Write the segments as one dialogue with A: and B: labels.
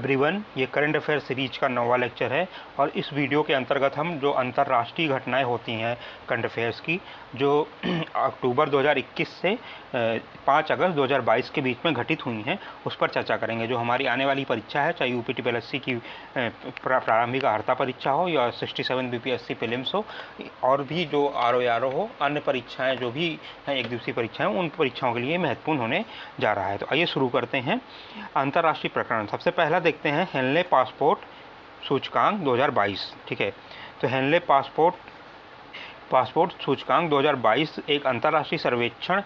A: Everyone, ये current affair series का 9वां lecture है और इस वीडियो के अंतर्गत हम जो अंतर्राष्ट्रीय घटनाएं होती हैं करंट अफेयर्स की, जो अक्टूबर 2021 से 5 अगस्त 2022 के बीच में घटित हुई हैं, उस पर चर्चा करेंगे। जो हमारी आने वाली परीक्षा है, चाहे यूपी टीपीएससी की प्रारंभिक अर्हता परीक्षा हो या 67 बीपीएससी प्रीलिम्स हो, और भी जो आरओ हो, अन्य परीक्षाएँ जो भी हैं एक दिवसीय परीक्षाएँ, उन परीक्षाओं के लिए महत्वपूर्ण होने जा रहा है। तो आइए शुरू करते हैं। अंतर्राष्ट्रीय प्रकरण सबसे पहला देखते हैं, हेनले पासपोर्ट सूचकांक 2022। ठीक है, तो हेनले पासपोर्ट सूचकांक 2022 एक अंतर्राष्ट्रीय सर्वेक्षण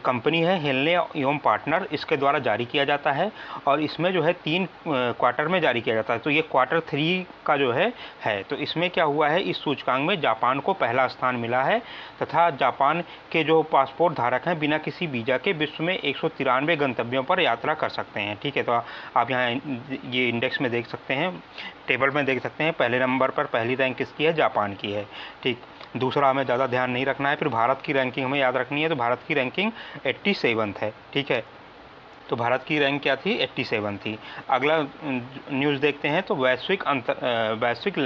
A: कंपनी है, हेनले एवं पार्टनर, इसके द्वारा जारी किया जाता है और इसमें जो है 3 क्वार्टर में जारी किया जाता है। तो ये क्वार्टर 3 का जो है तो इसमें क्या हुआ है, इस सूचकांक में जापान को पहला स्थान मिला है तथा जापान के जो पासपोर्ट धारक हैं बिना किसी वीज़ा के विश्व में 193 गंतव्यों पर यात्रा कर सकते हैं। ठीक है, तो आप यहाँ ये इंडेक्स में देख सकते हैं, टेबल में देख सकते हैं, पहले नंबर पर पहली रैंक किसकी है, जापान की है। ठीक, दूसरा हमें ज़्यादा ध्यान नहीं रखना है। फिर भारत की रैंकिंग हमें याद रखनी है, तो भारत की रैंकिंग 87 है। ठीक है, तो भारत की रैंक क्या थी, 87 थी। अगला न्यूज़ देखते हैं, तो वैश्विक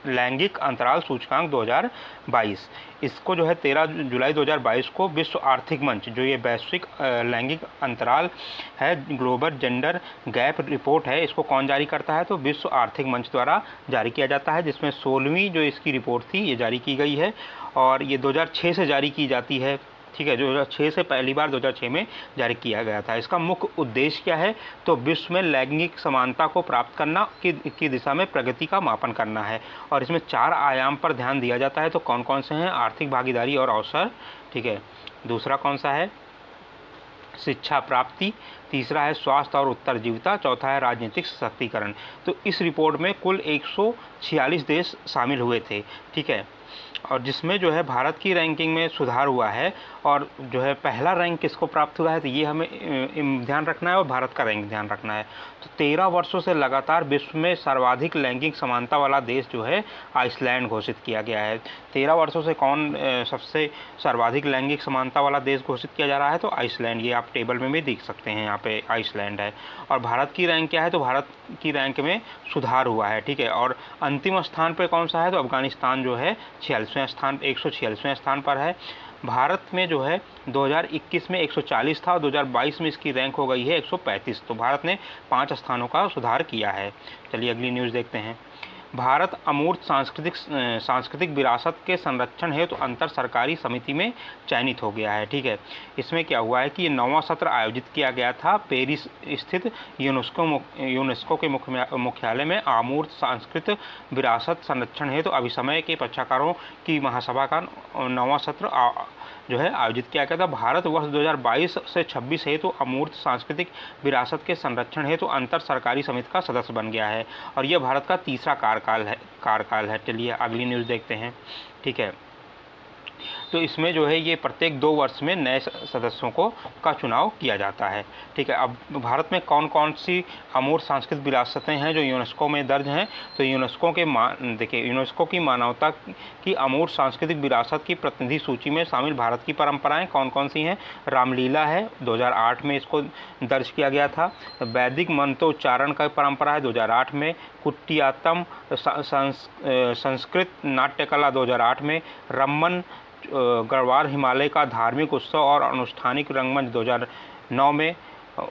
A: लैंगिक अंतराल सूचकांक 2022, इसको जो है 13 जुलाई 2022 को विश्व आर्थिक मंच, जो ये वैश्विक लैंगिक अंतराल है, ग्लोबल जेंडर गैप रिपोर्ट है, इसको कौन जारी करता है, तो विश्व आर्थिक मंच द्वारा जारी किया जाता है, जिसमें 16वीं जो इसकी रिपोर्ट थी ये जारी की गई है और ये 2006 से जारी की जाती है। ठीक है, 2006 से पहली बार 2006 में जारी किया गया था। इसका मुख्य उद्देश्य क्या है, तो विश्व में लैंगिक समानता को प्राप्त करना की दिशा में प्रगति का मापन करना है और इसमें 4 आयाम पर ध्यान दिया जाता है। तो कौन कौन से हैं, आर्थिक भागीदारी और अवसर, ठीक है, दूसरा कौन सा है, शिक्षा प्राप्ति, तीसरा है स्वास्थ्य और उत्तरजीविता, चौथा है राजनीतिक सशक्तिकरण। तो इस रिपोर्ट में कुल 146 देश शामिल हुए थे। ठीक है, और जिसमें जो है भारत की रैंकिंग में सुधार हुआ है और जो है पहला रैंक किसको प्राप्त हुआ है, तो ये हमें ध्यान रखना है और भारत का रैंक ध्यान रखना है। तो 13 वर्षों से लगातार विश्व में सर्वाधिक लैंगिक समानता वाला देश जो है आइसलैंड घोषित किया गया है। 13 वर्षों से कौन सबसे सर्वाधिक लैंगिक समानता वाला देश घोषित किया जा रहा है, तो आइसलैंड, ये आप टेबल में भी देख सकते हैं, यहाँ पे आइसलैंड है। और भारत की रैंक क्या है, तो भारत की रैंक में सुधार हुआ है। ठीक है, और अंतिम स्थान पर कौन सा है, तो अफगानिस्तान जो है 46वें स्थान, 146वें स्थान पर है। भारत में जो है 2021 में 140 था और 2022 में इसकी रैंक हो गई है 135। तो भारत ने 5 स्थानों का सुधार किया है। चलिए अगली न्यूज़ देखते हैं। भारत अमूर्त सांस्कृतिक विरासत के संरक्षण हेतु अंतर सरकारी समिति में चयनित हो गया है। ठीक है, इसमें क्या हुआ है कि ये 9वां सत्र आयोजित किया गया था पेरिस स्थित यूनेस्को के मुख्यालय में। अमूर्त सांस्कृतिक विरासत संरक्षण हेतु अभिसमय के पक्षकारों की महासभा का 9वां सत्र जो है आयोजित किया गया था। भारत वर्ष 2022 से 26 हेतु अमूर्त सांस्कृतिक विरासत के संरक्षण हेतु अंतर सरकारी समिति का सदस्य बन गया है और यह भारत का तीसरा कार्यकाल है। चलिए अगली न्यूज़ देखते हैं। ठीक है, तो इसमें जो है ये प्रत्येक 2 वर्ष में नए सदस्यों का चुनाव किया जाता है। ठीक है, अब भारत में कौन कौन सी अमूर्त सांस्कृतिक विरासतें हैं जो यूनेस्को में दर्ज हैं, तो यूनेस्को की मानवता की अमूर्त सांस्कृतिक विरासत की प्रतिनिधि सूची में शामिल भारत की परंपराएं कौन कौन सी हैं। रामलीला है, 2008 में इसको दर्ज किया गया था। वैदिक मंत्रोच्चारण का परंपरा है, 2008 में। कुटियात्तम संस्कृत नाट्यकला 2008 में। रम्मन गढ़वाल हिमालय का धार्मिक उत्सव और अनुष्ठानिक रंगमंच 2009 में।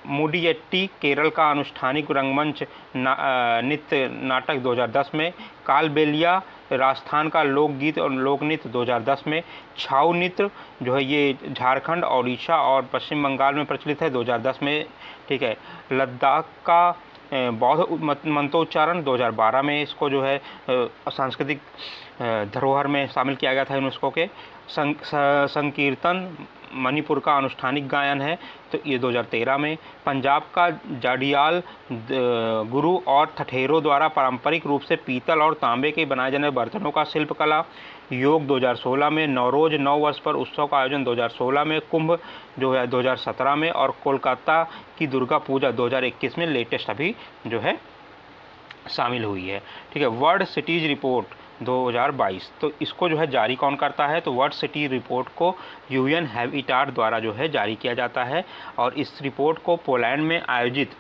A: मुडियट्टी केरल का अनुष्ठानिक रंगमंच नृत्य नाटक 2010 में। कालबेलिया राजस्थान का लोकगीत और लोकनृत्य 2010 में। छाऊ नृत्य जो है ये झारखंड, ओडिशा और पश्चिम बंगाल में प्रचलित है, 2010 में। ठीक है, लद्दाख का बौद्ध मंत्रोच्चारण 2012 में इसको जो है सांस्कृतिक धरोहर में शामिल किया गया था यूनेस्को के। संकीर्तन मणिपुर का अनुष्ठानिक गायन है, तो ये 2013 में। पंजाब का जाडियाल गुरु और ठठेरों द्वारा पारंपरिक रूप से पीतल और तांबे के बनाए जाने बर्तनों का शिल्पकला। योग 2016 में। नवरोज 9 वर्ष पर उत्सव का आयोजन 2016 में। कुंभ जो है 2017 में और कोलकाता की दुर्गा पूजा 2021 में लेटेस्ट अभी जो है शामिल हुई है। ठीक है, वर्ल्ड सिटीज़ रिपोर्ट 2022। तो इसको जो है जारी कौन करता है, तो वर्ल्ड सिटी रिपोर्ट को यूएन हैबिटाट द्वारा जो है जारी किया जाता है। और इस रिपोर्ट को पोलैंड में आयोजित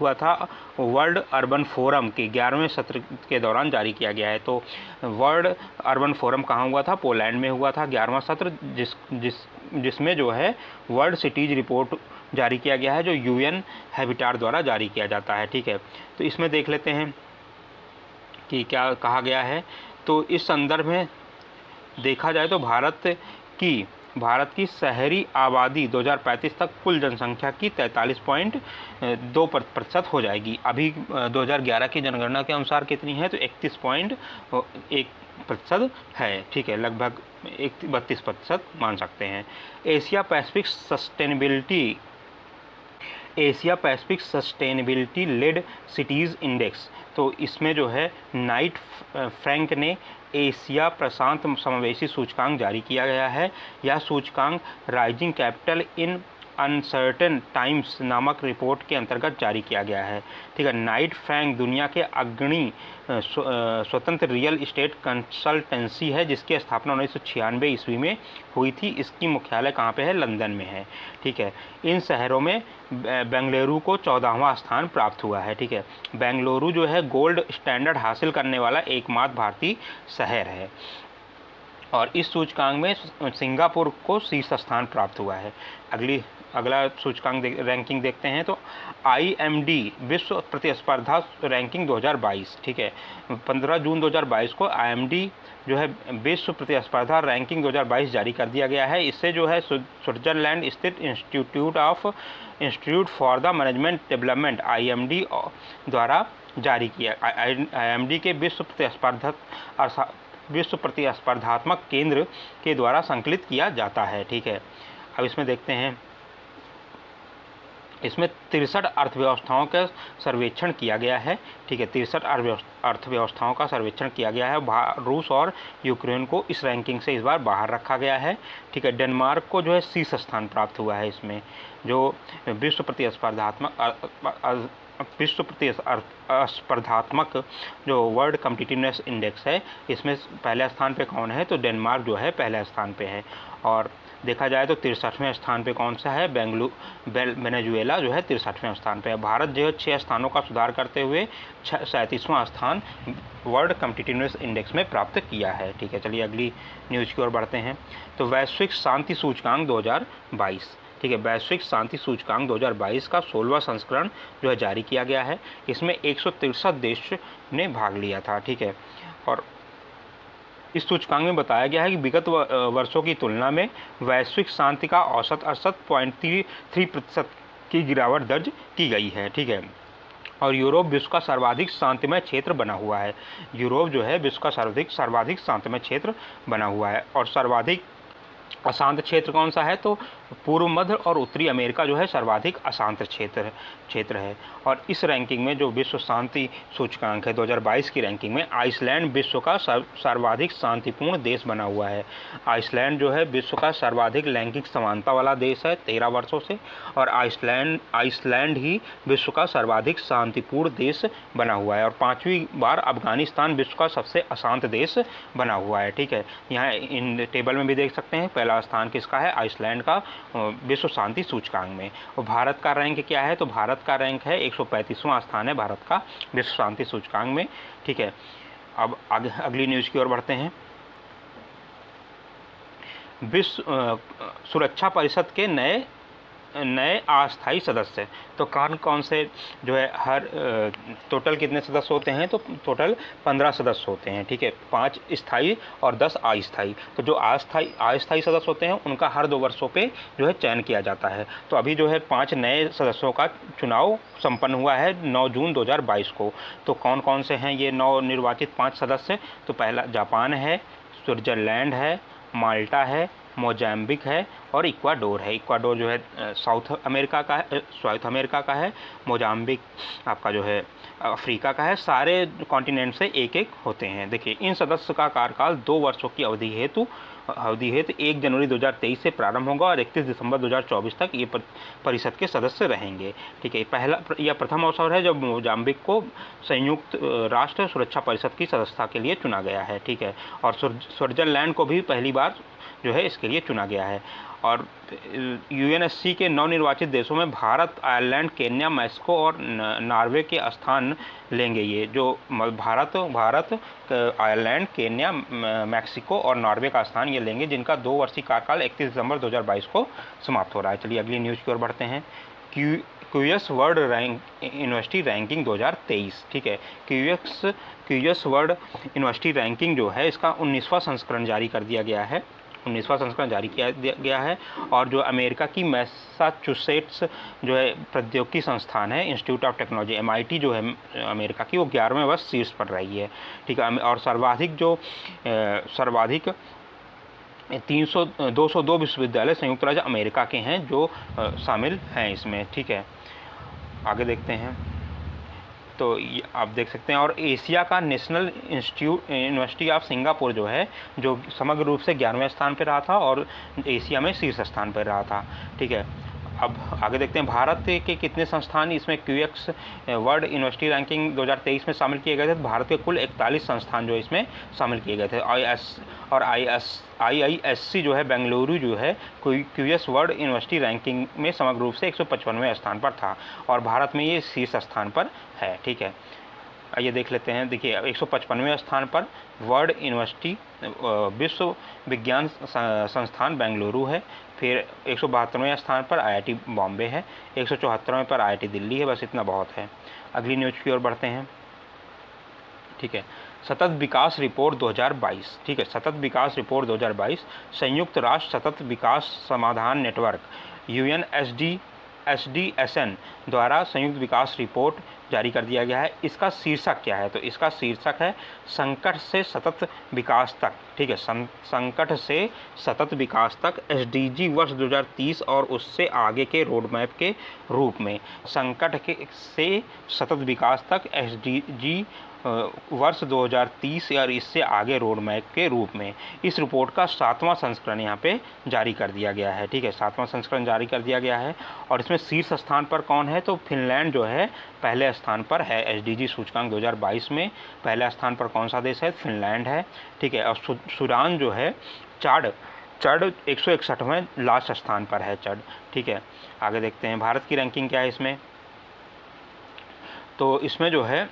A: हुआ था वर्ल्ड अर्बन फोरम के 11वें सत्र के दौरान जारी किया गया है। तो वर्ल्ड अर्बन फोरम कहाँ हुआ था, पोलैंड में हुआ था 11वां सत्र, जिसमें जो है वर्ल्ड सिटीज़ रिपोर्ट जारी किया गया है, जो यूएन हैबिटाट द्वारा जारी किया जाता है। ठीक है, तो इसमें देख लेते हैं कि क्या कहा गया है। तो इस संदर्भ में देखा जाए तो भारत की शहरी आबादी 2035 तक कुल जनसंख्या की 43.2% हो जाएगी। अभी 2011 की जनगणना के अनुसार कितनी है, तो 31.1% है। ठीक है, लगभग 32% मान सकते हैं। Asia Pacific sustainability led cities index, तो इसमें जो है नाइट फ्रैंक ने एशिया प्रशांत समावेशी सूचकांक जारी किया गया है। यह सूचकांक rising capital in uncertain times नामक रिपोर्ट के अंतर्गत जारी किया गया है। ठीक है, नाइट फ्रैंक दुनिया के अग्रणी स्वतंत्र रियल इस्टेट कंसल्टेंसी है, जिसकी स्थापना 1996 ईस्वी में हुई थी। इसकी मुख्यालय कहाँ पे है, लंदन में है। ठीक है, इन शहरों में बेंगलुरु को 14वां स्थान प्राप्त हुआ है। ठीक है, बेंगलुरु जो है गोल्ड स्टैंडर्ड हासिल करने वाला एकमात्र भारतीय शहर है। और इस सूचकांक में सिंगापुर को शीर्ष स्थान प्राप्त हुआ है। अगला सूचकांक रैंकिंग देखते हैं, तो IMD विश्व प्रतिस्पर्धा रैंकिंग 2022। ठीक है, 15 जून 2022 को IMD जो है विश्व प्रतिस्पर्धा रैंकिंग 2022 जारी कर दिया गया है। इससे जो है स्विट्जरलैंड स्थित institute for the management development IMD द्वारा जारी किया। IMD के विश्व प्रतिस्पर्धात्मक केंद्र के द्वारा संकलित किया जाता है। ठीक है, अब इसमें देखते हैं, इसमें 63 अर्थव्यवस्थाओं का सर्वेक्षण किया गया है। ठीक है, 63 अर्थव्यवस्थाओं का सर्वेक्षण किया गया है। रूस और यूक्रेन को इस रैंकिंग से इस बार बाहर रखा गया है। ठीक है, डेनमार्क को जो है शीर्ष स्थान प्राप्त हुआ है इसमें, जो विश्व प्रतिस्पर्धात्मक जो वर्ल्ड कम्पिटिटिवनेस इंडेक्स है, इसमें पहले स्थान पे कौन है, तो डेनमार्क जो है पहले स्थान पे है। और देखा जाए तो 63वें स्थान पे कौन सा है, वेनेजुएला जो है 63वें स्थान पे है। भारत जो है 6 स्थानों का सुधार करते हुए 37वां स्थान वर्ल्ड कम्पिटिटिवनेस इंडेक्स में प्राप्त किया है। ठीक है, चलिए अगली न्यूज़ की ओर बढ़ते हैं। तो वैश्विक शांति सूचकांक 2022, ठीक है, वैश्विक शांति सूचकांक 2022 का 16वां संस्करण जो है जारी किया गया है। इसमें 163 देश ने भाग लिया था। ठीक है, और इस सूचकांक में बताया गया है कि विगत वर्षों की तुलना में वैश्विक शांति का औसत 68.3% की गिरावट दर्ज की गई है। ठीक है, और यूरोप विश्व का सर्वाधिक शांतिमय क्षेत्र बना हुआ है। यूरोप जो है विश्व का सर्वाधिक शांतिमय क्षेत्र बना हुआ है। और सर्वाधिक अशांत क्षेत्र कौन सा है, तो पूर्व मध्य और उत्तरी अमेरिका जो है सर्वाधिक अशांत क्षेत्र है। और इस रैंकिंग में जो विश्व शांति सूचकांक है 2022 की रैंकिंग में आइसलैंड विश्व का सर्वाधिक शांतिपूर्ण देश बना हुआ है। आइसलैंड जो है विश्व का सर्वाधिक लैंगिक समानता वाला देश है 13 वर्षों से, और आइसलैंड ही विश्व का सर्वाधिक शांतिपूर्ण देश बना हुआ है। और 5वीं बार अफगानिस्तान विश्व का सबसे अशांत देश बना हुआ है। ठीक है, यहाँ इन टेबल में भी देख सकते हैं पहला स्थान किसका है, आइसलैंड का विश्व शांति सूचकांक में। और भारत का रैंक क्या है, तो भारत का रैंक है 135वां स्थान है भारत का विश्व शांति सूचकांक में। ठीक है, अब आगे अगली न्यूज़ की ओर बढ़ते हैं। विश्व सुरक्षा परिषद के नए अस्थायी सदस्य, तो कौन से जो है हर टोटल कितने सदस्य होते हैं, तो टोटल 15 सदस्य होते हैं। ठीक है, 5 स्थायी और 10 अस्थायी। तो जो अस्थायी सदस्य होते हैं उनका हर 2 वर्षों पे जो है चयन किया जाता है। तो अभी जो है 5 नए सदस्यों का चुनाव संपन्न हुआ है 9 जून 2022 को। तो कौन से हैं ये नवनिर्वाचित 5 सदस्य, तो पहला जापान है, स्विट्जरलैंड है, माल्टा है, मोजाम्बिक है और इक्वाडोर है। इक्वाडोर जो है साउथ अमेरिका का है। मोजाम्बिक आपका जो है अफ्रीका का है। सारे कॉन्टिनेंट से एक एक होते हैं। देखिए, इन सदस्य का कार्यकाल 2 वर्षों की अवधि हेतु 1 जनवरी 2023 से प्रारंभ होगा और 31 दिसंबर 2024 तक ये परिषद के सदस्य रहेंगे। ठीक है, यह प्रथम अवसर है जब मोजाम्बिक को संयुक्त राष्ट्र सुरक्षा परिषद की सदस्यता के लिए चुना गया है। ठीक है, और स्विट्जरलैंड को भी पहली बार जो है इसके लिए चुना गया है। और यूएनएससी के नवनिर्वाचित देशों में भारत, आयरलैंड, केन्या, मैक्सिको और नॉर्वे के स्थान लेंगे। ये जो भारत, आयरलैंड, केन्या, मैक्सिको और नॉर्वे का स्थान ये लेंगे, जिनका 2 वर्षीय कार्यकाल 31 दिसंबर 2022 को समाप्त हो रहा है। चलिए अगली न्यूज़ की ओर बढ़ते हैं। QS world university ranking 2023। ठीक है, क्यूएस वर्ल्ड यूनिवर्सिटी रैंकिंग जो है इसका 19वां संस्करण जारी कर दिया गया है। 19वां संस्करण जारी किया गया है। और जो अमेरिका की मैसाचुसेट्स जो है प्रौद्योगिकी संस्थान है, इंस्टीट्यूट ऑफ टेक्नोलॉजी MIT जो है अमेरिका की, वो 11वें वर्ष शीर्ष पर रही है। ठीक है, और सर्वाधिक 202 विश्वविद्यालय संयुक्त राज्य अमेरिका के हैं जो शामिल हैं इसमें। ठीक है, आगे देखते हैं। तो आप देख सकते हैं। और एशिया का नेशनल यूनिवर्सिटी ऑफ सिंगापुर जो है, जो समग्र रूप से 11वें स्थान पर रहा था और एशिया में शीर्ष स्थान पर रहा था। ठीक है, अब आगे देखते हैं भारत के कितने संस्थान इसमें क्यूएस वर्ल्ड यूनिवर्सिटी रैंकिंग 2023 में शामिल किए गए थे। भारत के कुल 41 संस्थान जो इसमें शामिल किए गए थे। IISc जो है बेंगलुरु जो है क्यूएस वर्ल्ड यूनिवर्सिटी रैंकिंग में समग्र रूप से 155वें स्थान पर था और भारत में ये शीर्ष स्थान पर है। ठीक है, आइए देख लेते हैं। देखिए, 155वें स्थान पर वर्ल्ड यूनिवर्सिटी विश्व विज्ञान संस्थान बेंगलुरु है। फिर 172वें स्थान पर IIT बॉम्बे है। 174वें पर IIT दिल्ली है। बस इतना बहुत है। अगली न्यूज़ की ओर बढ़ते हैं। ठीक है, सतत विकास रिपोर्ट 2022। ठीक है, सतत विकास रिपोर्ट 2022 संयुक्त राष्ट्र सतत विकास समाधान नेटवर्क UNSDSN द्वारा संयुक्त विकास रिपोर्ट जारी कर दिया गया है। इसका शीर्षक क्या है? तो इसका शीर्षक है संकट से सतत विकास तक। ठीक है, संकट से सतत विकास तक SDG वर्ष 2030 और उससे आगे के रोड मैप के रूप में। संकट से सतत विकास तक SDG वर्ष 2030 और इससे आगे रोड मैप के रूप में। इस रिपोर्ट का 7वां संस्करण यहाँ पे जारी कर दिया गया है। ठीक है, 7वां संस्करण जारी कर दिया गया है। और इसमें शीर्ष स्थान पर कौन है? तो फिनलैंड जो है पहले स्थान पर है। SDG सूचकांक 2022 में पहले स्थान पर कौन सा देश है? फिनलैंड है। ठीक है, और सूडान जो है चड 161वें लास्ट स्थान पर है चड। ठीक है, आगे देखते हैं भारत की रैंकिंग क्या है इसमें। तो इसमें जो है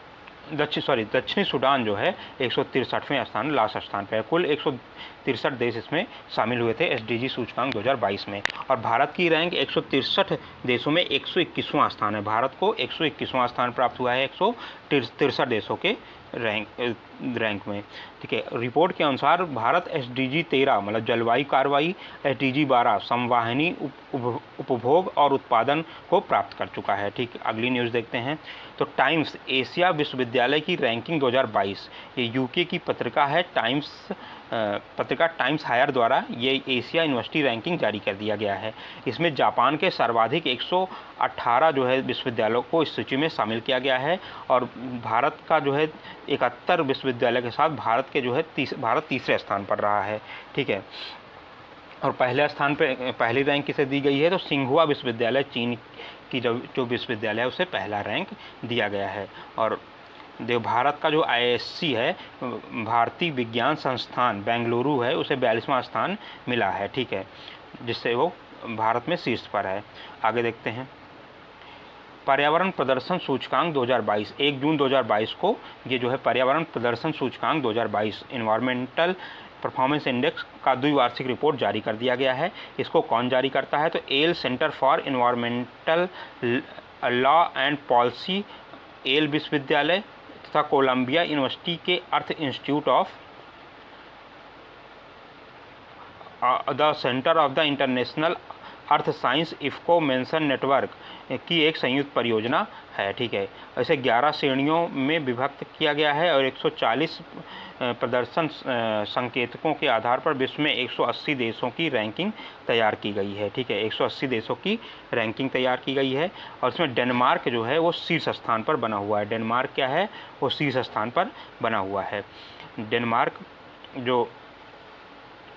A: दक्षिणी सूडान जो है 163वें स्थान लास्ट स्थान पर है। कुल 163 देश इसमें शामिल हुए थे SDG सूचकांक 2022 में। और भारत की रैंक 163 देशों में 121वां स्थान है। भारत को 121वां स्थान प्राप्त हुआ है 163 देशों के रैंक में। ठीक है, रिपोर्ट के अनुसार भारत SDG 13 मतलब जलवायु कार्रवाई, SDG 12 संवाहनी उपभोग और उत्पादन को प्राप्त कर चुका है। ठीक, अगली न्यूज़ देखते हैं। तो टाइम्स एशिया विश्वविद्यालय की रैंकिंग 2022, ये यूके की पत्रिका है टाइम्स हायर द्वारा ये एशिया यूनिवर्सिटी रैंकिंग जारी कर दिया गया है। इसमें जापान के सर्वाधिक 118 जो है विश्वविद्यालयों को इस सूची में शामिल किया गया है। और भारत का जो है 71 विश्वविद्यालय के साथ भारत तीसरे स्थान पर रहा है। ठीक है, और पहले स्थान पे पहली रैंक किसे दी गई है? तो सिंघुआ विश्वविद्यालय चीन की जो विश्वविद्यालय है उसे पहला रैंक दिया गया है। और भारत का जो IISc है भारतीय विज्ञान संस्थान बेंगलुरु है, उसे 42वां स्थान मिला है। ठीक है, जिससे वो भारत में शीर्ष पर है। आगे देखते हैं। पर्यावरण प्रदर्शन सूचकांक 2022, 1 जून 2022 को ये जो है पर्यावरण प्रदर्शन सूचकांक 2022 इन्वायरमेंटल परफॉर्मेंस इंडेक्स का द्विवार्षिक रिपोर्ट जारी कर दिया गया है। इसको कौन जारी करता है? तो Yale Center for Environmental Law and Policy, Yale विश्वविद्यालय तथा कोलंबिया यूनिवर्सिटी के Earth Institute of the Center of the International Earth Science Information Network की एक संयुक्त परियोजना है। ठीक है, ऐसे 11 श्रेणियों में विभक्त किया गया है और 140 प्रदर्शन संकेतकों के आधार पर विश्व में 180 देशों की रैंकिंग तैयार की गई है। ठीक है, 180 देशों की रैंकिंग तैयार की गई है और इसमें डेनमार्क जो है वो शीर्ष स्थान पर बना हुआ है। डेनमार्क क्या है, वो शीर्ष स्थान पर बना हुआ है। डेनमार्क जो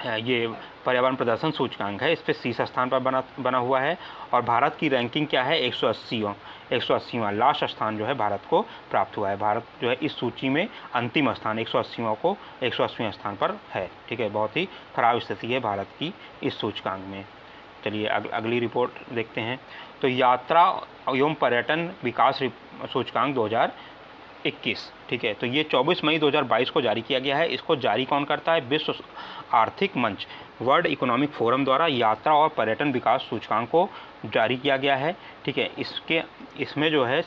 A: ये पर्यावरण प्रदर्शन सूचकांक है, इस पर शीर्ष स्थान पर बना हुआ है। और भारत की रैंकिंग क्या है, 180वां लास्ट स्थान जो है भारत को प्राप्त हुआ है। भारत जो है इस सूची में अंतिम स्थान 180वें स्थान पर है। ठीक है, बहुत ही खराब स्थिति है भारत की इस सूचकांक में। चलिए अगली रिपोर्ट देखते हैं। तो यात्रा एवं पर्यटन विकास सूचकांक 2021। ठीक है, तो ये 24 मई 2022 को जारी किया गया है। इसको जारी कौन करता है, विश्व आर्थिक मंच वर्ल्ड इकोनॉमिक फोरम द्वारा यात्रा और पर्यटन विकास सूचकांक को जारी किया गया है। ठीक है, इसमें जो है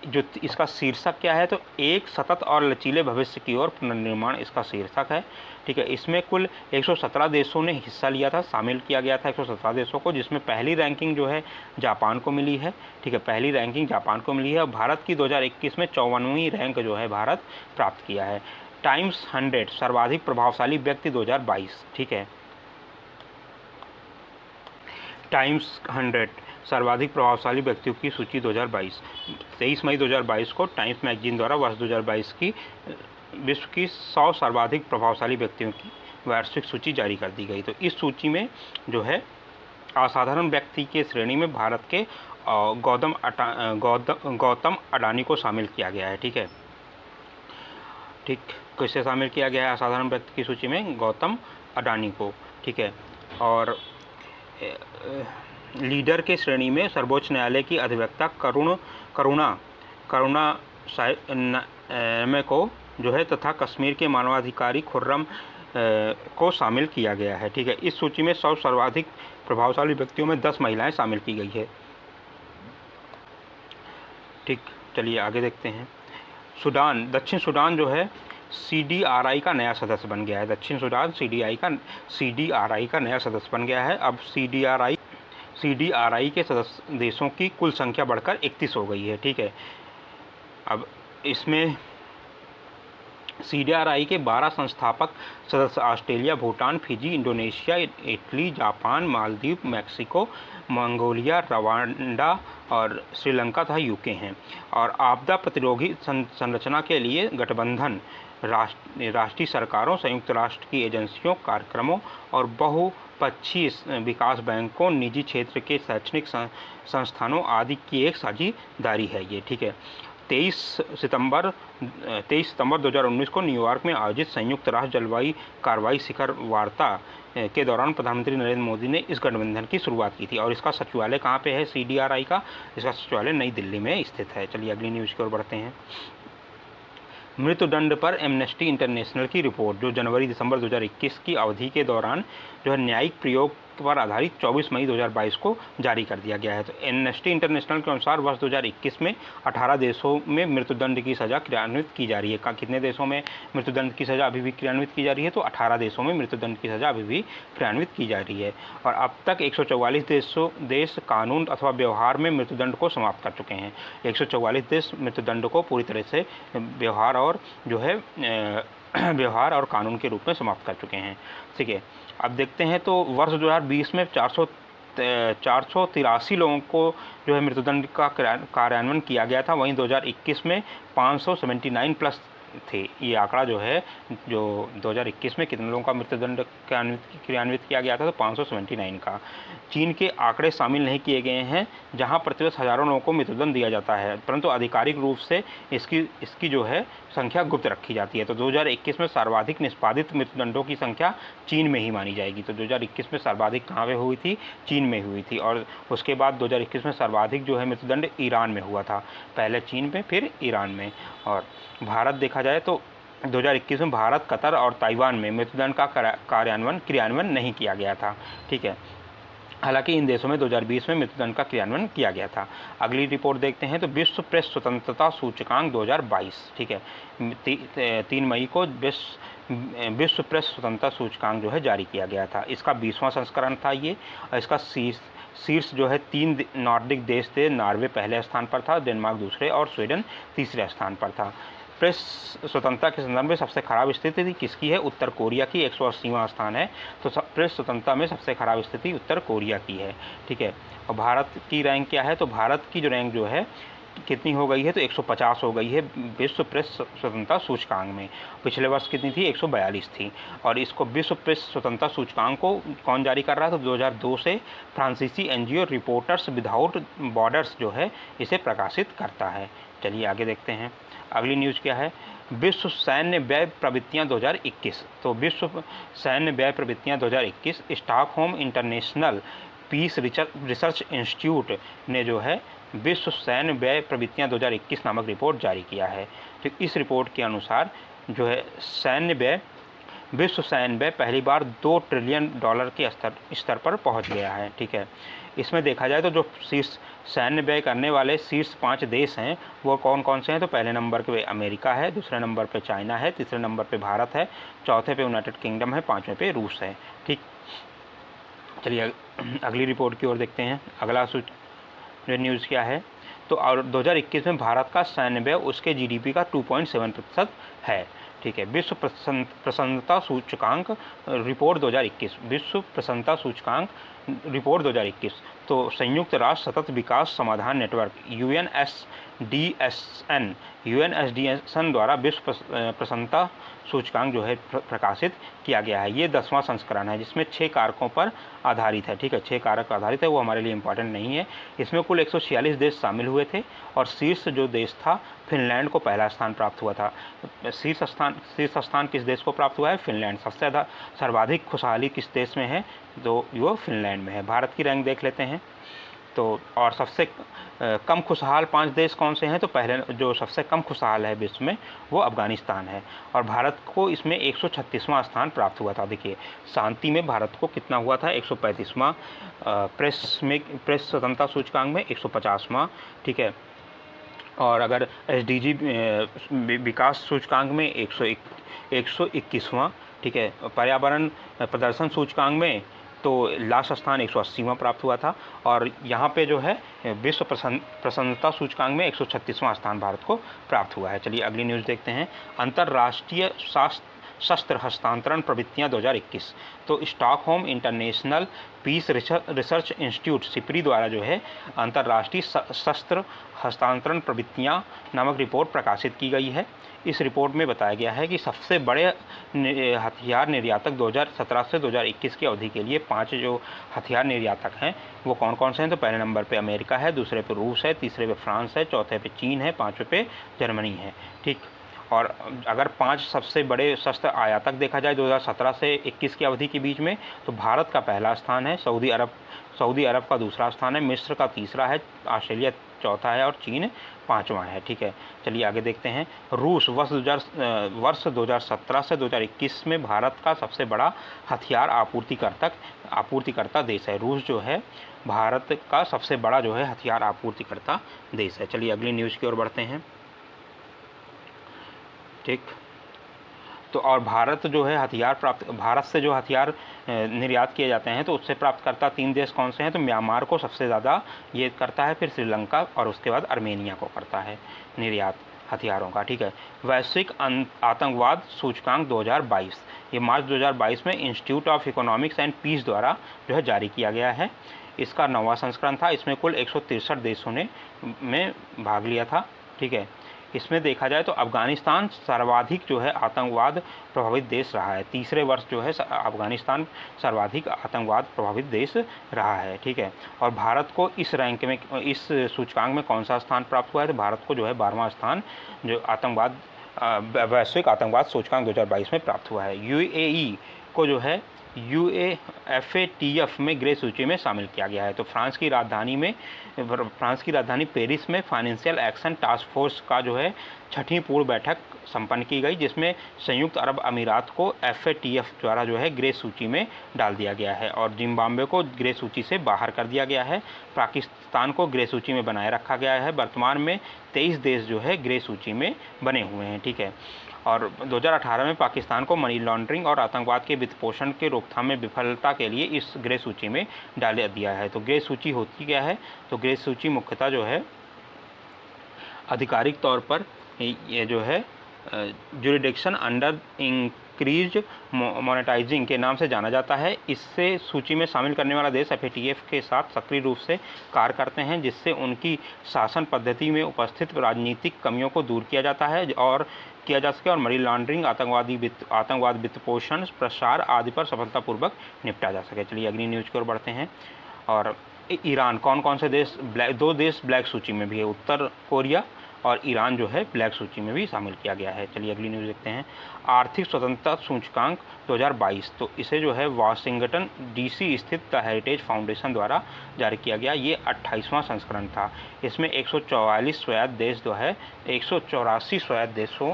A: जो इसका शीर्षक क्या है, तो एक सतत और लचीले भविष्य की ओर पुनर्निर्माण इसका शीर्षक है। ठीक है, इसमें कुल 117 देशों ने हिस्सा लिया था, शामिल किया गया था 117 देशों को, जिसमें पहली रैंकिंग जो है जापान को मिली है। ठीक है, पहली रैंकिंग जापान को मिली है और भारत की 2021 में 54वीं रैंक जो है भारत प्राप्त किया है। टाइम्स 100 सर्वाधिक प्रभावशाली व्यक्ति 2022। ठीक है, टाइम्स 100 सर्वाधिक प्रभावशाली व्यक्तियों की सूची 2022। 23 मई 2022 को टाइम्स मैगजीन द्वारा वर्ष 2022 की विश्व की 100 सर्वाधिक प्रभावशाली व्यक्तियों की वैश्विक सूची जारी कर दी गई। तो इस सूची में जो है असाधारण व्यक्ति के श्रेणी में भारत के गौतम अडानी को शामिल किया गया है। ठीक है, ठीक, किसे शामिल किया गया है असाधारण व्यक्ति की सूची में, गौतम अडानी को। ठीक है, और लीडर के श्रेणी में सर्वोच्च न्यायालय की अधिवक्ता करुणा साय को जो है तथा कश्मीर के मानवाधिकारी खुर्रम को शामिल किया गया है। ठीक है, इस सूची में 100 सर्वाधिक प्रभावशाली व्यक्तियों में 10 महिलाएं शामिल की गई है। ठीक, चलिए आगे देखते हैं। दक्षिण सूडान जो है CDRI का नया सदस्य बन गया है। दक्षिण सूडान CDRI का नया सदस्य बन गया है। अब CDRI के सदस्य देशों की कुल संख्या बढ़कर 31 हो गई है। ठीक है, अब इसमें CDRI के 12 संस्थापक सदस्य Australia, Bhutan, Fiji, Indonesia, Italy, Japan, Maldives, Mexico, Mongolia, Rwanda और श्रीलंका तथा UK हैं। और आपदा प्रतिरोधी संरचना के लिए गठबंधन राष्ट्रीय सरकारों, संयुक्त राष्ट्र की एजेंसियों, कार्यक्रमों और बहुपक्षीय विकास बैंकों, निजी क्षेत्र के शैक्षणिक संस्थानों आदि की एक साझेदारी है ये। ठीक है, 23 सितंबर 2019 को न्यूयॉर्क में आयोजित संयुक्त राष्ट्र जलवायु कार्रवाई शिखर वार्ता के दौरान प्रधानमंत्री नरेंद्र मोदी ने इस गठबंधन की शुरुआत की थी। और इसका सचिवालय कहाँ पे है, CDRI का, इसका सचिवालय नई दिल्ली में स्थित है। चलिए अगली न्यूज़ की ओर बढ़ते हैं। मृत्युदंड पर एमनेस्टी इंटरनेशनल की रिपोर्ट, जो जनवरी-दिसंबर 2021 की अवधि के दौरान जो है न्यायिक प्रयोग पर आधारित 24 मई 2022 को जारी कर दिया गया है। तो एमनेस्टी इंटरनेशनल के अनुसार वर्ष 2021 में 18 देशों में मृत्युदंड की सज़ा क्रियान्वित की जा रही है। कितने देशों में मृत्युदंड की सज़ा अभी भी क्रियान्वित की जा रही है, तो 18 देशों में मृत्युदंड की सज़ा अभी भी क्रियान्वित की जा रही है। और अब तक 144 देश कानून अथवा व्यवहार में मृत्युदंड को समाप्त कर चुके हैं। 144 देश मृत्युदंड को पूरी तरह से व्यवहार और कानून के रूप में समाप्त कर चुके हैं। ठीक है, अब देखते हैं तो वर्ष 2020 में 483 लोगों को जो है मृत्युदंड का कार्यान्वयन किया गया था। वहीं 2021 में 579 प्लस थे। ये आंकड़ा जो है, जो 2021 में कितने लोगों का मृत्युदंड क्रियान्वित किया गया था, तो 579 का। चीन के आंकड़े शामिल नहीं किए गए हैं, जहां प्रतिवर्ष हज़ारों लोगों को मृत्युदंड दिया जाता है, परंतु आधिकारिक रूप से इसकी जो है संख्या गुप्त रखी जाती है। तो 2021 में सर्वाधिक निष्पादित मृत्युदंडों की संख्या चीन में ही मानी जाएगी। तो 2021 में सर्वाधिक कहाँ पे हुई थी, चीन में हुई थी। और उसके बाद 2021 में सर्वाधिक जो है मृत्युदंड ईरान में हुआ था, पहले चीन में फिर ईरान में। और भारत देखा जाए तो 2021 में भारत, कतर और ताइवान में मृत्युदंड का क्रियान्वयन नहीं किया गया था। ठीक है, हालांकि इन देशों में 2020 में मृत्युदंड का क्रियान्वयन किया गया था। अगली रिपोर्ट देखते हैं तो विश्व प्रेस स्वतंत्रता सूचकांक 2022। ठीक है, 3 मई को विश्व प्रेस स्वतंत्रता सूचकांक जो है जारी किया गया था। इसका 20वां संस्करण था ये, और इसका शीर्ष जो है 3 नॉर्डिक देश थे। नॉर्वे पहले स्थान पर था, डेनमार्क दूसरे और स्वीडन तीसरे स्थान पर था। प्रेस स्वतंत्रता के संदर्भ में सबसे खराब स्थिति किसकी है? उत्तर कोरिया की, 180वां स्थान है। तो प्रेस स्वतंत्रता में सबसे खराब स्थिति उत्तर कोरिया की है, ठीक है। और भारत की रैंक क्या है? तो भारत की जो रैंक जो है कितनी हो गई है? तो 150 हो गई है विश्व प्रेस स्वतंत्रता सूचकांक में। पिछले वर्ष कितनी थी? 142 थी। और इसको विश्व प्रेस स्वतंत्रता सूचकांक को कौन जारी कर रहा है? तो 2002 से फ्रांसीसी एनजीओ रिपोर्टर्स विदाउट बॉर्डर्स जो है इसे प्रकाशित करता है। चलिए आगे देखते हैं। अगली न्यूज़ क्या है? विश्व सैन्य व्यय प्रवृत्तियाँ 2021। तो विश्व सैन्य व्यय प्रवृत्तियाँ 2021 Stockholm International Peace Research Institute ने जो है विश्व सैन्य व्यय प्रवृत्तियाँ 2021 नामक रिपोर्ट जारी किया है। तो इस रिपोर्ट के अनुसार जो है विश्व सैन्य व्यय पहली बार $2 ट्रिलियन के स्तर पर पहुंच गया है, ठीक है। इसमें देखा जाए तो जो शीर्ष सैन्य व्यय करने वाले शीर्ष 5 देश हैं वो कौन कौन से हैं? तो पहले नंबर पे अमेरिका है, दूसरे नंबर पे चाइना है, तीसरे नंबर पे भारत है, चौथे पे यूनाइटेड किंगडम है, पाँचवें पे रूस है, ठीक। चलिए अगली रिपोर्ट की ओर देखते हैं। अगला जो न्यूज़ क्या है? तो और 2021 में भारत का सैन्य व्यय उसके जीडीपी का 2.7% है, ठीक है। विश्व प्रसन्नता सूचकांक रिपोर्ट 2021, विश्व प्रसन्नता सूचकांक रिपोर्ट 2021। तो संयुक्त राष्ट्र सतत विकास समाधान नेटवर्क यूएनएसडीएन द्वारा विश्व प्रसन्नता सूचकांक जो है प्रकाशित किया गया है। ये 10वां संस्करण है जिसमें 6 कारकों पर आधारित है, ठीक है। 6 कारक आधारित है, वो हमारे लिए इम्पॉर्टेंट नहीं है। इसमें कुल 146 देश शामिल हुए थे और शीर्ष जो देश था फिनलैंड को पहला स्थान प्राप्त हुआ था। शीर्ष स्थान किस देश को प्राप्त हुआ है? फिनलैंड। सबसे ज़्यादा सर्वाधिक खुशहाली किस देश में है? तो वो फिनलैंड में है। भारत की रैंक देख लेते हैं। तो और सबसे कम खुशहाल 5 देश कौन से हैं? तो पहले जो सबसे कम खुशहाल है विश्व में वो अफ़गानिस्तान है और भारत को इसमें 136वां स्थान प्राप्त हुआ था। देखिए शांति में भारत को कितना हुआ था? 135वां, प्रेस स्वतंत्रता सूचकांक में 150वां, ठीक है। और अगर एसडीजी विकास सूचकांक में 121वां, ठीक है। पर्यावरण प्रदर्शन सूचकांक में तो लास्ट स्थान 180वां प्राप्त हुआ था और यहाँ पे जो है विश्व प्रसन्नता सूचकांक में 136वां स्थान भारत को प्राप्त हुआ है। चलिए अगली न्यूज़ देखते हैं। अंतर्राष्ट्रीय शस्त्र हस्तांतरण प्रवृत्तियाँ 2021। तो Stockholm International Peace Research Institute SIPRI द्वारा जो है अंतर्राष्ट्रीय शस्त्र हस्तांतरण प्रवृत्तियाँ नामक रिपोर्ट प्रकाशित की गई है। इस रिपोर्ट में बताया गया है कि सबसे बड़े हथियार निर्यातक 2017 से 2021 की अवधि के लिए 5 जो हथियार निर्यातक हैं वो कौन कौन से हैं? तो पहले नंबर पे अमेरिका है, दूसरे पे रूस है, तीसरे पे फ्रांस है, चौथे पे चीन है, पाँचवें पे जर्मनी है, ठीक। और अगर 5 सबसे बड़े शस्त्र आयातक देखा जाए 2017 से 21 की अवधि के बीच में, तो भारत का पहला स्थान है, सऊदी अरब का दूसरा स्थान है, मिस्र का तीसरा है, ऑस्ट्रेलिया चौथा है और चीन 5वां है, ठीक है। चलिए आगे देखते हैं। रूस वर्ष 2017 से 2021 में भारत का सबसे बड़ा हथियार आपूर्तिकर्ता देश है। रूस जो है भारत का सबसे बड़ा जो है हथियार आपूर्तिकर्ता देश है। चलिए अगली न्यूज़ की ओर बढ़ते हैं, ठीक। तो और भारत जो है भारत से जो हथियार निर्यात किए जाते हैं तो उससे प्राप्त करता 3 देश कौन से हैं? तो म्यांमार को सबसे ज़्यादा ये करता है, फिर श्रीलंका और उसके बाद अर्मेनिया को करता है निर्यात हथियारों का, ठीक है। वैश्विक आतंकवाद सूचकांक 2022, ये मार्च 2022 में Institute of Economics and Peace द्वारा जो है जारी किया गया है। इसका 9वां संस्करण था। इसमें कुल 163 देशों ने भाग लिया था, ठीक है। इसमें देखा जाए तो अफ़गानिस्तान सर्वाधिक जो है आतंकवाद प्रभावित देश रहा है। तीसरे वर्ष जो है अफ़गानिस्तान सर्वाधिक आतंकवाद प्रभावित देश रहा है, ठीक है। और भारत को इस रैंक में, इस सूचकांक में कौन सा स्थान प्राप्त हुआ है? तो भारत को जो है 12वां स्थान जो वैश्विक आतंकवाद सूचकांक 2022 में प्राप्त हुआ है। यूएई को जो है FATF में ग्रे सूची में शामिल किया गया है। तो फ्रांस की राजधानी पेरिस में फाइनेंशियल एक्शन टास्क फोर्स का जो है छठी पूर्व बैठक संपन्न की गई, जिसमें संयुक्त अरब अमीरात को FATF द्वारा जो है ग्रे सूची में डाल दिया गया है और जिम्बाब्वे को ग्रे सूची से बाहर कर दिया गया है। पाकिस्तान को ग्रे सूची में बनाए रखा गया है। वर्तमान में 23 देश जो है ग्रे सूची में बने हुए हैं, ठीक है। और 2018 में पाकिस्तान को मनी लॉन्ड्रिंग और आतंकवाद के वित्त पोषण के रोकथाम में विफलता के लिए इस ग्रे सूची में डाल दिया है। तो ग्रे सूची होती क्या है? तो ग्रे सूची मुख्यतः जो है आधिकारिक तौर पर ये जो है जुरिडिक्शन अंडर इंक्रीज मोनेटाइजिंग के नाम से जाना जाता है। इससे सूची में शामिल करने वाला देश FATF के साथ सक्रिय रूप से कार्य करते हैं, जिससे उनकी शासन पद्धति में उपस्थित राजनीतिक कमियों को दूर किया जाता है और किया जा सके और मनी लॉन्ड्रिंग, आतंकवाद वित्त पोषण, प्रसार आदि पर सफलतापूर्वक निपटा जा सके। चलिए अगली न्यूज़ की ओर बढ़ते हैं। और ईरान, कौन से देश दो देश ब्लैक सूची में भी है, उत्तर कोरिया और ईरान जो है ब्लैक सूची में भी शामिल किया गया है। चलिए अगली न्यूज़ देखते हैं। आर्थिक स्वतंत्रता सूचकांक 2022, तो इसे जो है वाशिंगटन DC स्थित द हेरिटेज फाउंडेशन द्वारा जारी किया गया। ये 28वां संस्करण था। इसमें 144 स्वायत्त देश जो है 184 स्वायत्त देशों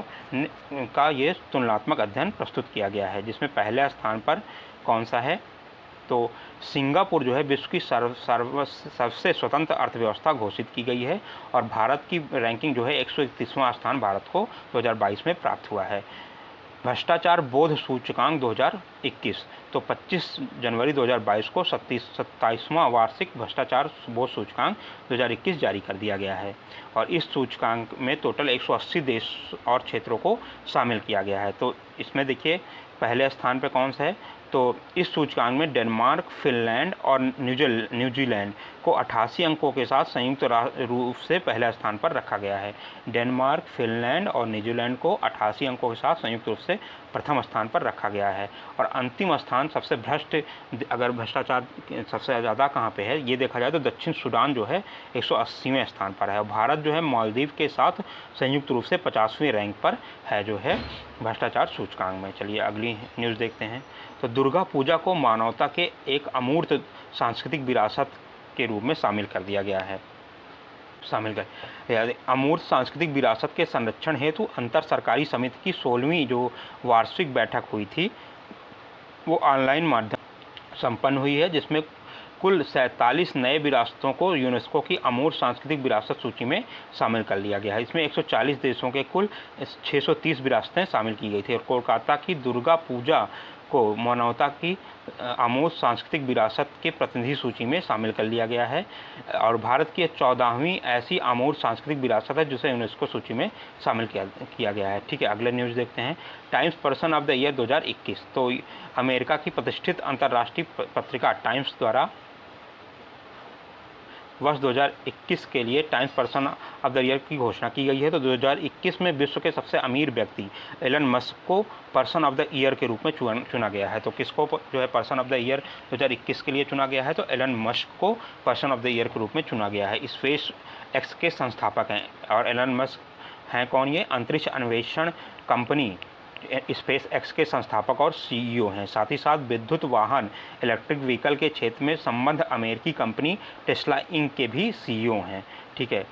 A: का ये तुलनात्मक अध्ययन प्रस्तुत किया गया है, जिसमें पहले स्थान पर कौन सा है? तो सिंगापुर जो है विश्व की सबसे स्वतंत्र अर्थव्यवस्था घोषित की गई है और भारत की रैंकिंग जो है 131वां स्थान भारत को 2022 में प्राप्त हुआ है। भ्रष्टाचार बोध सूचकांक 2021, तो 25 जनवरी 2022 को 27वां वार्षिक भ्रष्टाचार बोध सूचकांक 2021 जारी कर दिया गया है और इस सूचकांक में टोटल 180 देश और क्षेत्रों को शामिल किया गया है। तो इसमें देखिए पहले स्थान पर कौन सा है? तो इस सूचकांक में डेनमार्क, फिनलैंड और न्यूजीलैंड को 88 अंकों के साथ संयुक्त रूप से पहले स्थान पर रखा गया है। डेनमार्क, फिनलैंड और न्यूजीलैंड को 88 अंकों के साथ संयुक्त रूप से प्रथम स्थान पर रखा गया है। और अंतिम स्थान सबसे भ्रष्ट, अगर भ्रष्टाचार सबसे ज़्यादा कहाँ पे है ये देखा जाए तो दक्षिण सूडान जो है 180वें स्थान पर है और भारत जो है मालदीव के साथ संयुक्त रूप से 50वें रैंक पर है जो है भ्रष्टाचार सूचकांक में। चलिए अगली न्यूज़ देखते हैं। तो दुर्गा पूजा को मानवता के एक अमूर्त सांस्कृतिक विरासत के रूप में शामिल कर दिया गया है। अमूर्त सांस्कृतिक विरासत के संरक्षण हेतु अंतर सरकारी समिति की 16वीं जो वार्षिक बैठक हुई थी वो ऑनलाइन माध्यम संपन्न हुई है, जिसमें कुल 47 नए विरासतों को यूनेस्को की अमूर्त सांस्कृतिक विरासत सूची में शामिल कर लिया गया है। इसमें 140 देशों के कुल 630 विरासतें शामिल की गई थी और कोलकाता की दुर्गा पूजा को मानवता की अमूर्त सांस्कृतिक विरासत के प्रतिनिधि सूची में शामिल कर लिया गया है और भारत की 14वीं ऐसी अमूर्त सांस्कृतिक विरासत है जिसे यूनेस्को सूची में शामिल किया गया है। ठीक है, अगले न्यूज़ देखते हैं। Times person of the year 2021, तो अमेरिका की प्रतिष्ठित अंतर्राष्ट्रीय पत्रिका टाइम्स द्वारा वर्ष 2021 के लिए times person of the year की घोषणा की गई है। तो 2021 में विश्व के सबसे अमीर व्यक्ति एलन मस्क को पर्सन ऑफ द ईयर के रूप में चुना गया है। तो किसको जो है पर्सन ऑफ द ईयर 2021 के लिए चुना गया है? तो एलन मस्क को पर्सन ऑफ द ईयर के रूप में चुना गया है। स्पेस एक्स के संस्थापक हैं और एलन मस्क हैं कौन? ये अंतरिक्ष अन्वेषण कंपनी स्पेस एक्स के संस्थापक और CEO हैं। साथ ही साथ विद्युत वाहन इलेक्ट्रिक व्हीकल के क्षेत्र में संबद्ध अमेरिकी कंपनी टेस्ला इंक के भी CEO हैं। ठीक है,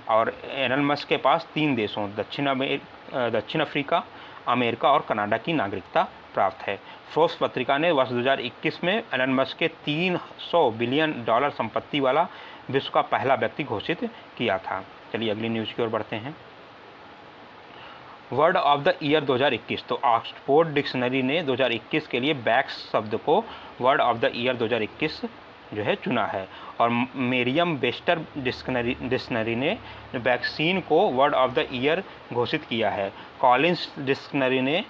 A: और एलन मस्क के पास 3 देशों दक्षिण अफ्रीका, अमेरिका और कनाडा की नागरिकता प्राप्त है। फोर्ब्स पत्रिका ने वर्ष 2021 में एलन मस्क के $300 बिलियन संपत्ति वाला विश्व का पहला व्यक्ति घोषित किया था। चलिए अगली न्यूज़ की ओर बढ़ते हैं। वर्ड ऑफ द ईयर 2021, तो ऑक्सफोर्ड डिक्शनरी ने 2021 के लिए बैक्स शब्द को वर्ड ऑफ द ईयर 2021 जो है चुना है और मेरियम वेस्टर डिक्शनरी ने वैक्सीन को वर्ड ऑफ द ईयर घोषित किया है। कॉलिंस डिक्शनरी ने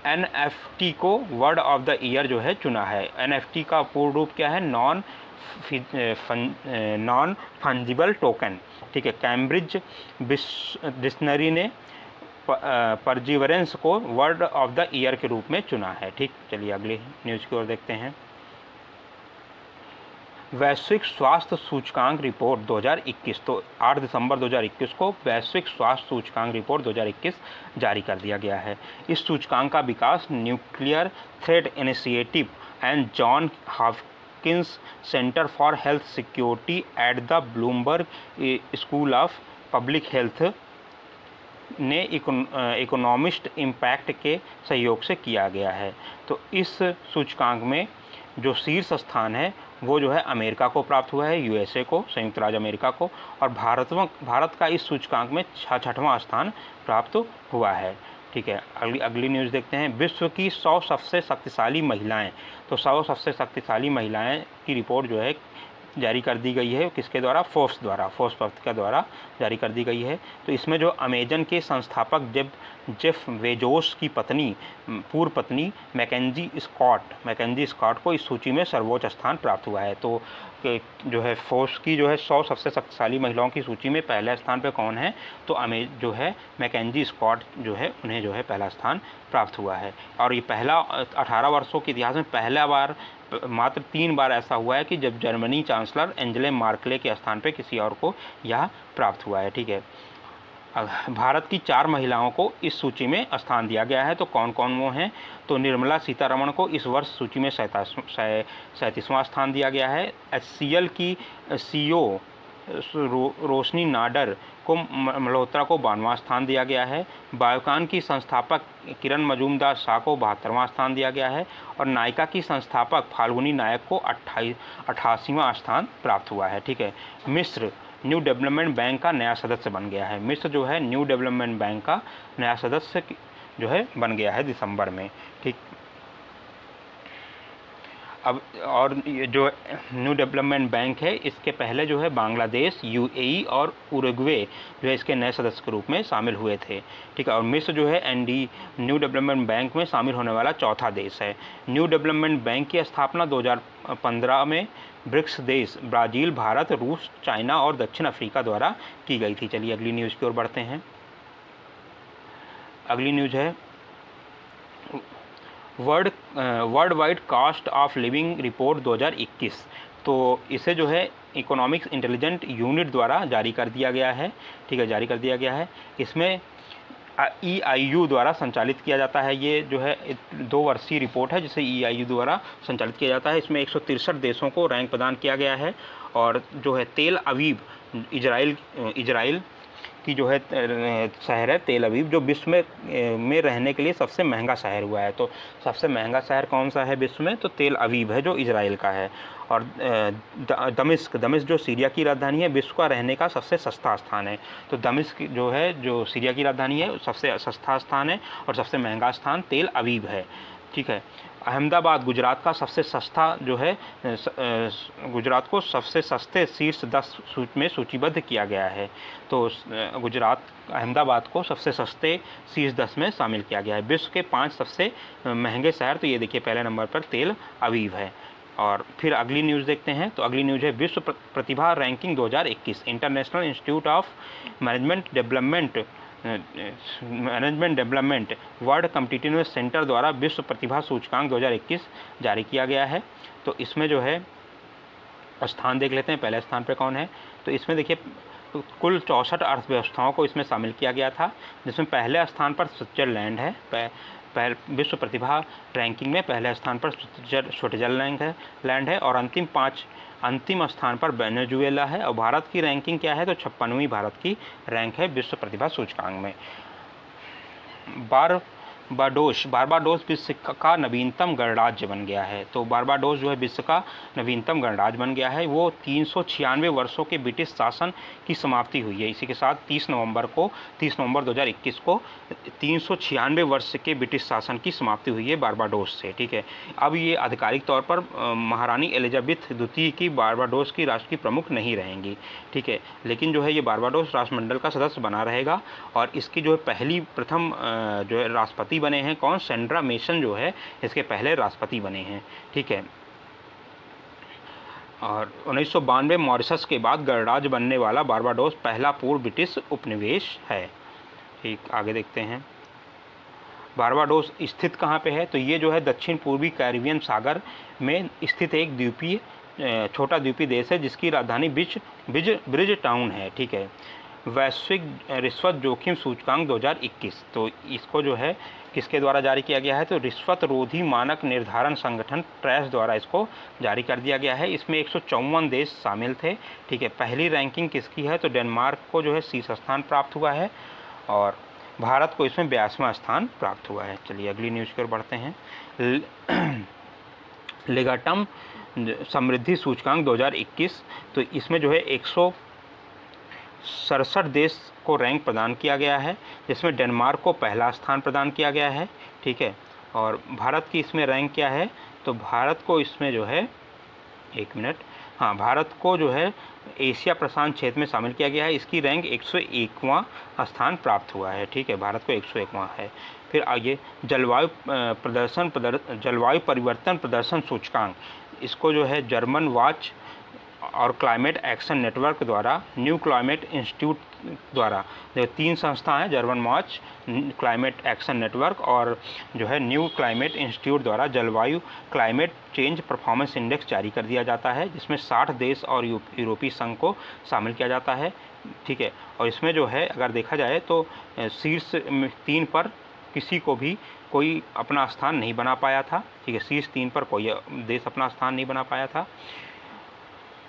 A: NFT को वर्ड ऑफ द ईयर जो है चुना है। NFT का पूर्ण रूप क्या है? Non fungible token. ठीक है, कैम्ब्रिज डिक्शनरी ने परजीवरेंस को वर्ड ऑफ द ईयर के रूप में चुना है। ठीक, चलिए अगली न्यूज़ की ओर देखते हैं। वैश्विक स्वास्थ्य सूचकांक रिपोर्ट 2021, तो 8 दिसंबर 2021 को वैश्विक स्वास्थ्य सूचकांक रिपोर्ट 2021 जारी कर दिया गया है। इस सूचकांक का विकास Nuclear Threat Initiative and John Hopkins Center for Health Security at the Bloomberg School of Public Health ने इकोनॉमिस्ट इम्पैक्ट के सहयोग से किया गया है। तो इस सूचकांक में जो शीर्ष स्थान है वो जो है अमेरिका को प्राप्त हुआ है, यूएसए को, संयुक्त राज्य अमेरिका को, और भारत का इस सूचकांक में 6वां स्थान प्राप्त हुआ है। ठीक है, अगली न्यूज़ देखते हैं। विश्व की 100 सबसे शक्तिशाली महिलाएं। तो 100 सबसे शक्तिशाली महिलाएं की रिपोर्ट जो है जारी कर दी गई है, किसके द्वारा? फोर्ब्स पत्रिका द्वारा जारी कर दी गई है। तो इसमें जो अमेजन के संस्थापक जेफ बेजोस की पूर्व पत्नी मैकेंजी स्कॉट को इस सूची में सर्वोच्च स्थान प्राप्त हुआ है। तो जो है फोर्ब्स की जो है 100 सबसे शक्तिशाली महिलाओं की सूची में पहले स्थान पे कौन है? तो जो है मैकेंजी स्कॉट जो है, उन्हें जो है पहला स्थान प्राप्त हुआ है। और ये पहला 18 वर्षों के इतिहास में पहला बार, मात्र 3 बार ऐसा हुआ है कि जब जर्मनी चांसलर एंजेला मार्केल के स्थान पे किसी और को यह प्राप्त हुआ है। ठीक है, भारत की 4 महिलाओं को इस सूची में स्थान दिया गया है। तो कौन कौन वो हैं? तो निर्मला सीतारमण को इस वर्ष सूची में 37वां स्थान दिया गया है। HCL की CEO रोशनी नाडर को मल्होत्रा को 92वां स्थान दिया गया है। बायोकॉन की संस्थापक किरण मजूमदार शाह को 72वां स्थान दिया गया है। और नायका की संस्थापक फाल्गुनी नायक को 88वां स्थान प्राप्त हुआ है। ठीक है, मिस्र न्यू डेवलपमेंट बैंक का नया सदस्य बन गया है। मिस्र जो है न्यू डेवलपमेंट बैंक का नया सदस्य जो है बन गया है दिसंबर में। ठीक, अब और ये जो न्यू डेवलपमेंट बैंक है, इसके पहले जो है बांग्लादेश, UAE और उरुग्वे जो है इसके नए सदस्य के रूप में शामिल हुए थे। ठीक है, और मिस्र जो है न्यू डेवलपमेंट बैंक में शामिल होने वाला चौथा देश है। न्यू डेवलपमेंट बैंक की स्थापना 2015 में ब्रिक्स देश ब्राज़ील, भारत, रूस, चाइना और दक्षिण अफ्रीका द्वारा की गई थी। चलिए अगली न्यूज़ की ओर बढ़ते हैं। अगली न्यूज़ है world wide cost of living report 2021। तो इसे जो है इकोनॉमिक्स इंटेलिजेंट यूनिट द्वारा जारी कर दिया गया है। ठीक है, जारी कर दिया गया है। इसमें EIU द्वारा संचालित किया जाता है। ये जो है 2 वर्षीय रिपोर्ट है जिसे EIU द्वारा संचालित किया जाता है। इसमें 163 देशों को रैंक प्रदान किया गया है। और जो है तेल अवीव, इजराइल की जो है शहर है तेल अवीव, जो विश्व में रहने के लिए सबसे महंगा शहर हुआ है। तो सबसे महंगा शहर कौन सा है विश्व में? तो तेल अवीव है जो इजराइल का है। और दमिश्क जो सीरिया की राजधानी है, विश्व का रहने का सबसे सस्ता स्थान है। तो दमिश्क जो है, जो सीरिया की राजधानी है, सबसे सस्ता स्थान है और सबसे महंगा स्थान तेल अवीव है। ठीक है, अहमदाबाद गुजरात का सबसे सस्ता जो है, गुजरात को सबसे सस्ते शीर्ष 10 में सूचीबद्ध किया गया है। तो अहमदाबाद को सबसे सस्ते शीर्ष 10 में शामिल किया गया है। विश्व के 5 सबसे महंगे शहर, तो ये देखिए पहले नंबर पर तेल अवीव है। और फिर अगली न्यूज़ देखते हैं। तो अगली न्यूज़ है विश्व प्रतिभा ranking 2021। International Institute of Management Development World Competitiveness Center द्वारा विश्व प्रतिभा सूचकांक 2021 जारी किया गया है। तो इसमें जो है स्थान देख लेते हैं, पहले स्थान पर कौन है। तो इसमें देखिए कुल 64 अर्थव्यवस्थाओं को इसमें शामिल किया गया था, जिसमें पहले स्थान पर स्विट्जरलैंड है। विश्व प्रतिभा रैंकिंग में पहले स्थान पर स्विट्जरलैंड है। और अंतिम स्थान पर वेनेजुएला है। और भारत की रैंकिंग क्या है? तो 56वीं भारत की रैंक है विश्व प्रतिभा सूचकांक में। बारबाडोस विश्व का नवीनतम गणराज्य बन गया है। तो बारबाडोस जो है विश्व का नवीनतम गणराज्य बन गया है। वो 396 वर्षों के ब्रिटिश शासन की समाप्ति हुई है। इसी के साथ 30 नवंबर 2021 को 396 वर्ष के ब्रिटिश शासन की समाप्ति हुई है बारबाडोस से। ठीक है, अब ये आधिकारिक तौर पर महारानी एलिजाबेथ द्वितीय की बारबाडोस की राष्ट्र की प्रमुख नहीं रहेंगी। ठीक है, लेकिन जो है ये बारबाडोस राष्ट्रमंडल का सदस्य बना रहेगा। और इसकी जो है प्रथम जो है राष्ट्रपति बने हैं कौन? सेंड्रा मेसन जो है इसके पहले राष्ट्रपति बने हैं। ठीक है, और 1992 मॉरिशस के बाद गणराज्य बनने वाला बारबाडोस पहला पूर्व ब्रिटिश उपनिवेश है। ठीक, आगे देखते हैं। बारबाडोस स्थित कहाँ पे है? तो ये जो है दक्षिण पूर्वी कैरिबियन सागर में स्थित एक छोटा द्वीपीय देश है, जिसकी राजधानी ब्रिज टाउन है। ठीक है, वैश्विक रिश्वत जोखिम सूचकांक 2021। तो इसको जो है किसके द्वारा जारी किया गया है? तो रिश्वत रोधी मानक निर्धारण संगठन ट्रैश द्वारा इसको जारी कर दिया गया है। इसमें 154 देश शामिल थे। ठीक है, पहली रैंकिंग किसकी है? तो डेनमार्क को जो है शीर्ष स्थान प्राप्त हुआ है। और भारत को इसमें 82वां स्थान प्राप्त हुआ है। चलिए अगली न्यूज़ की ओर बढ़ते हैं। लेगाटम समृद्धि सूचकांक 2021, तो इसमें जो है 167 देश को रैंक प्रदान किया गया है, जिसमें डेनमार्क को पहला स्थान प्रदान किया गया है। ठीक है, और भारत की इसमें रैंक क्या है, तो भारत को इसमें जो है, एक मिनट, हाँ, भारत को जो है एशिया प्रशांत क्षेत्र में शामिल किया गया है। इसकी रैंक 101वां स्थान प्राप्त हुआ है। ठीक है, भारत को 101वां है। फिर आगे जलवायु परिवर्तन प्रदर्शन सूचकांक, इसको जो है जर्मन वॉच और क्लाइमेट एक्शन नेटवर्क द्वारा, न्यू क्लाइमेट इंस्टीट्यूट द्वारा, जो 3 संस्था हैं, German watch, climate action network और जो है न्यू क्लाइमेट इंस्टीट्यूट द्वारा जलवायु क्लाइमेट चेंज परफॉर्मेंस इंडेक्स जारी कर दिया जाता है, जिसमें 60 देश और यूरोपीय संघ को शामिल किया जाता है। ठीक है, और इसमें जो है अगर देखा जाए तो शीर्ष 3 पर किसी को भी कोई अपना स्थान नहीं बना पाया था। ठीक है, शीर्ष 3 पर कोई देश अपना स्थान नहीं बना पाया था।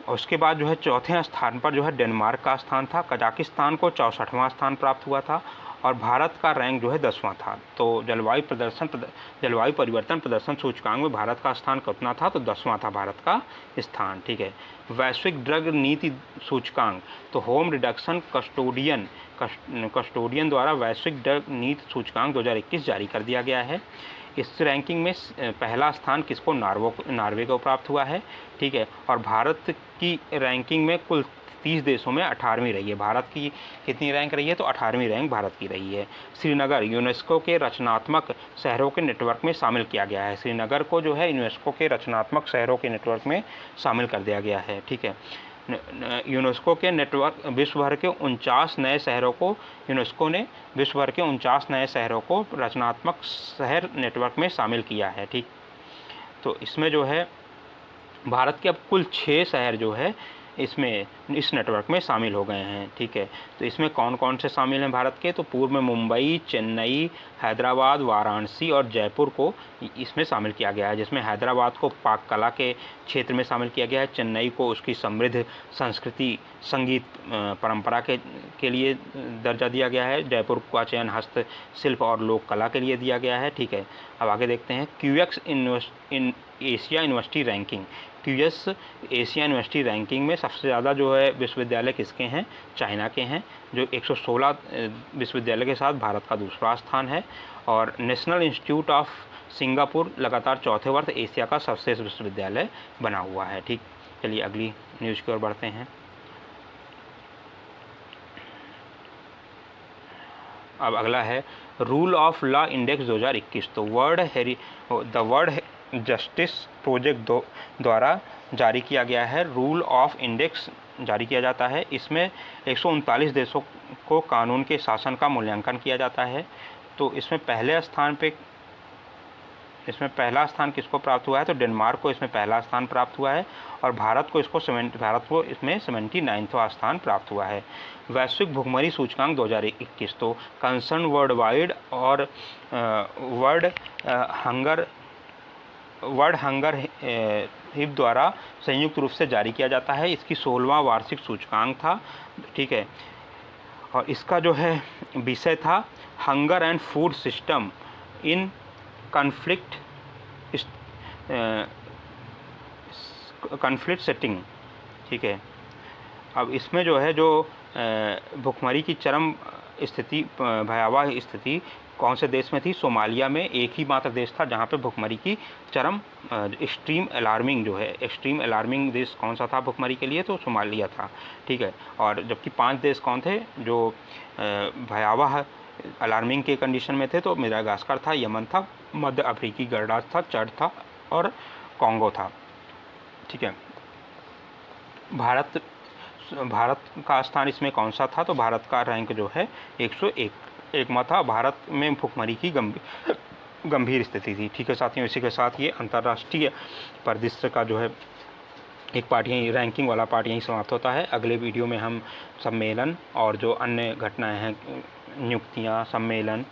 A: और उसके बाद जो है चौथे स्थान पर जो है डेनमार्क का स्थान था, कजाकिस्तान को 64वां स्थान प्राप्त हुआ था और भारत का रैंक जो है 10वां था। तो जलवायु परिवर्तन प्रदर्शन सूचकांक में भारत का स्थान कितना था, तो 10वां था भारत का स्थान। ठीक है, वैश्विक ड्रग नीति सूचकांक, तो होम रिडक्शन कस्टोडियन द्वारा वैश्विक ड्रग नीति सूचकांक 2021 जारी कर दिया गया है। इस रैंकिंग में पहला स्थान किसको, नॉर्वे को प्राप्त हुआ है। ठीक है, और भारत की रैंकिंग में कुल 30 देशों में 18वीं रही है। भारत की कितनी रैंक रही है, तो 18वीं रैंक भारत की रही है। श्रीनगर यूनेस्को के रचनात्मक शहरों के नेटवर्क में शामिल किया गया है। श्रीनगर को जो है यूनेस्को के रचनात्मक शहरों के नेटवर्क में शामिल कर दिया गया है। ठीक है, यूनेस्को के नेटवर्क विश्व भर के 49 नए शहरों को, यूनेस्को ने विश्व भर के 49 नए शहरों को रचनात्मक शहर नेटवर्क में शामिल किया है। ठीक, तो इसमें जो है भारत के अब कुल 6 शहर जो है इसमें इस नेटवर्क में शामिल हो गए हैं। ठीक है, तो इसमें कौन कौन से शामिल हैं भारत के, तो पूर्व में मुंबई, चेन्नई, हैदराबाद, वाराणसी और जयपुर को इसमें शामिल किया गया है, जिसमें हैदराबाद को पाक कला के क्षेत्र में शामिल किया गया है, चेन्नई को उसकी समृद्ध संस्कृति संगीत परंपरा के लिए दर्जा दिया गया है, जयपुर का चयन हस्तशिल्प और लोक कला के लिए दिया गया है। ठीक है, अब आगे देखते हैं क्यूएक्स Asia university ranking. QS Asia university ranking में सबसे ज़्यादा जो है विश्वविद्यालय किसके हैं, चाइना के हैं, जो 116 विश्वविद्यालय के साथ भारत का दूसरा स्थान है। और नेशनल इंस्टीट्यूट ऑफ सिंगापुर लगातार चौथे वर्ष एशिया का सर्वश्रेष्ठ विश्वविद्यालय बना हुआ है। ठीक, चलिए अगली न्यूज़ की ओर बढ़ते हैं। अब अगला है रूल ऑफ लॉ इंडेक्स 2021। तो वर्ल्ड जस्टिस प्रोजेक्ट द्वारा जारी किया गया है। रूल ऑफ इंडेक्स जारी किया जाता है। इसमें 139 देशों को कानून के शासन का मूल्यांकन किया जाता है। तो इसमें पहला स्थान किसको प्राप्त हुआ है, तो डेनमार्क को इसमें पहला स्थान प्राप्त हुआ है और भारत को इसमें 79वां स्थान प्राप्त हुआ है। वैश्विक भुखमरी सूचकांक 2021, तो कंसर्न वर्ल्ड वाइड और वर्ल्ड हंगर हिप द्वारा संयुक्त रूप से जारी किया जाता है। इसकी 16वां वार्षिक सूचकांक था। ठीक है, और इसका जो है विषय था hunger and food system in conflict setting. ठीक है, अब इसमें जो है जो भुखमरी की चरम स्थिति, भयावह स्थिति कौन से देश में थी, सोमालिया में एक ही मात्र देश था जहाँ पे भुखमरी की चरम एक्सट्रीम अलार्मिंग देश कौन सा था भुखमरी के लिए, तो सोमालिया था। ठीक है, और जबकि 5 देश कौन थे जो भयावह अलार्मिंग के कंडीशन में थे, तो मेडागास्कर था, यमन था, मध्य अफ्रीकी गणराज्य था, चड था और कॉन्गो था। ठीक है, भारत का स्थान इसमें कौन सा था, तो भारत का रैंक जो है 101वां था। भारत में भुखमरी की गंभीर स्थिति थी। ठीक है साथियों, इसी के साथ ये अंतर्राष्ट्रीय परिदृश्य का जो है एक पार्ट यहीं, रैंकिंग वाला पार्ट यहीं समाप्त होता है। अगले वीडियो में हम सम्मेलन और जो अन्य घटनाएं हैं, नियुक्तियां, सम्मेलन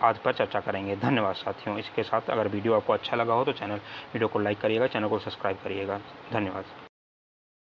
A: आदि पर चर्चा करेंगे। धन्यवाद साथियों। इसके साथ अगर वीडियो आपको अच्छा लगा हो तो वीडियो को लाइक करिएगा, चैनल को सब्सक्राइब करिएगा। धन्यवाद।